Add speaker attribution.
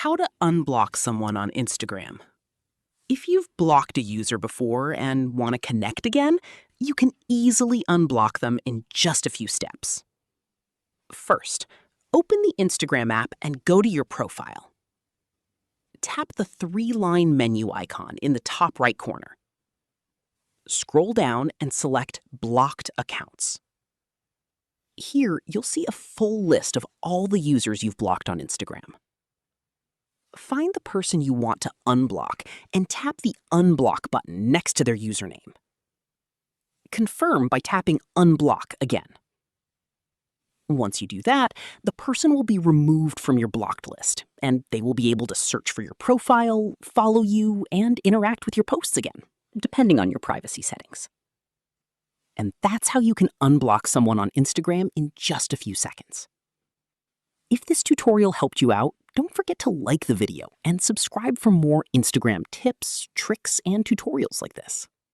Speaker 1: How to unblock someone on Instagram. If you've blocked a user before and want to connect again, you can easily unblock them in just a few steps. First, open the Instagram app and go to your profile. Tap the three-line menu icon in the top right corner. Scroll down and select Blocked Accounts. Here, you'll see a full list of all the users you've blocked on Instagram. Find the person you want to unblock and tap the Unblock button next to their username. Confirm by tapping Unblock again. Once you do that, the person will be removed from your blocked list, and they will be able to search for your profile, follow you, and interact with your posts again, depending on your privacy settings. And that's how you can unblock someone on Instagram in just a few seconds. If this tutorial helped you out, don't forget to like the video and subscribe for more Instagram tips, tricks, and tutorials like this.